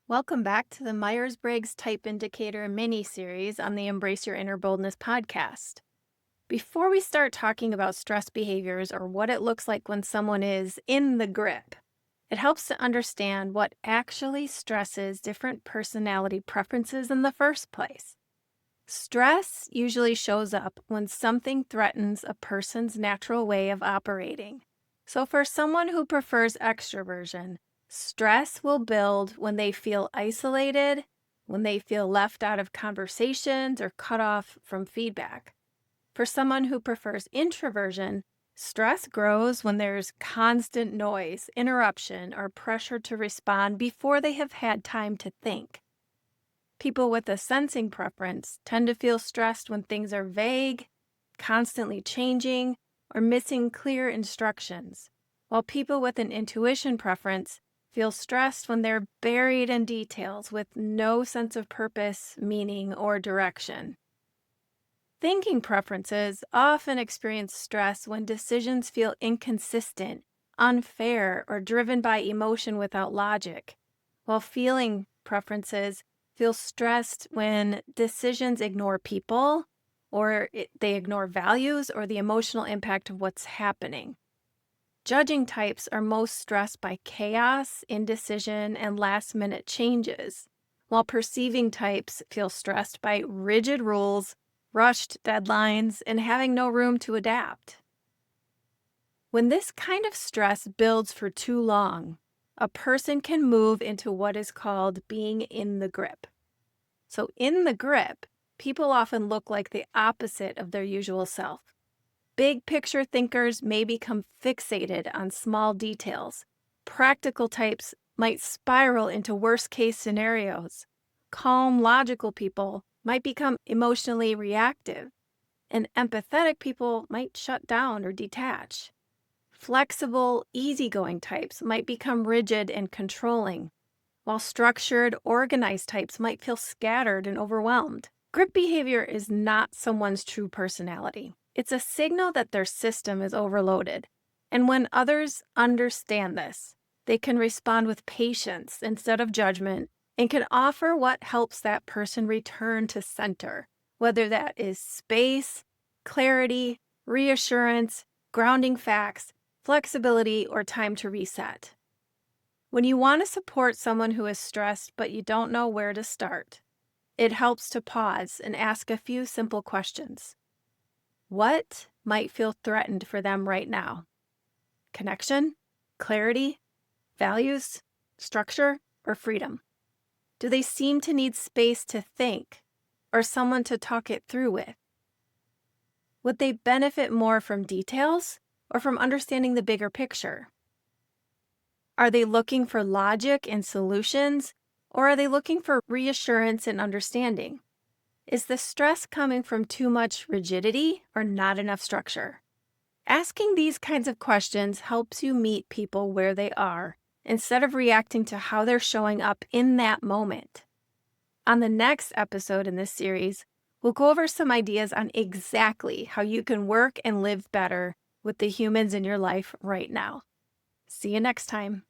Welcome back to the Myers-Briggs Type Indicator mini-series on the Embrace Your Inner Boldness podcast. Before we start talking about stress behaviors or what it looks like when someone is in the grip, it helps to understand what actually stresses different personality preferences in the first place. Stress usually shows up when something threatens a person's natural way of operating. So, for someone who prefers extroversion, stress will build when they feel isolated, when they feel left out of conversations or cut off from feedback. For someone who prefers introversion, stress grows when there's constant noise, interruption, or pressure to respond before they have had time to think. People with a sensing preference tend to feel stressed when things are vague, constantly changing, or missing clear instructions, while people with an intuition preference feel stressed when they're buried in details with no sense of purpose, meaning, or direction. Thinking preferences often experience stress when decisions feel inconsistent, unfair, or driven by emotion without logic, while feeling preferences feel stressed when decisions ignore people or they ignore values or the emotional impact of what's happening. Judging types are most stressed by chaos, indecision, and last minute changes, while perceiving types feel stressed by rigid rules, rushed deadlines, and having no room to adapt. When this kind of stress builds for too long, a person can move into what is called being in the grip. So, in the grip, people often look like the opposite of their usual self. Big picture thinkers may become fixated on small details. Practical types might spiral into worst case scenarios. Calm, logical people might become emotionally reactive. And empathetic people might shut down or detach. Flexible, easygoing types might become rigid and controlling, while structured, organized types might feel scattered and overwhelmed. Grip behavior is not someone's true personality. It's a signal that their system is overloaded. And when others understand this, they can respond with patience instead of judgment and can offer what helps that person return to center, whether that is space, clarity, reassurance, grounding facts, flexibility, or time to reset. When you want to support someone who is stressed but you don't know where to start, it helps to pause and ask a few simple questions. What might feel threatened for them right now? Connection, clarity, values, structure, or freedom? Do they seem to need space to think or someone to talk it through with? Would they benefit more from details or from understanding the bigger picture? Are they looking for logic and solutions, or are they looking for reassurance and understanding? Is the stress coming from too much rigidity or not enough structure? Asking these kinds of questions helps you meet people where they are instead of reacting to how they're showing up in that moment. On the next episode in this series, we'll go over some ideas on exactly how you can work and live better with the humans in your life right now. See you next time.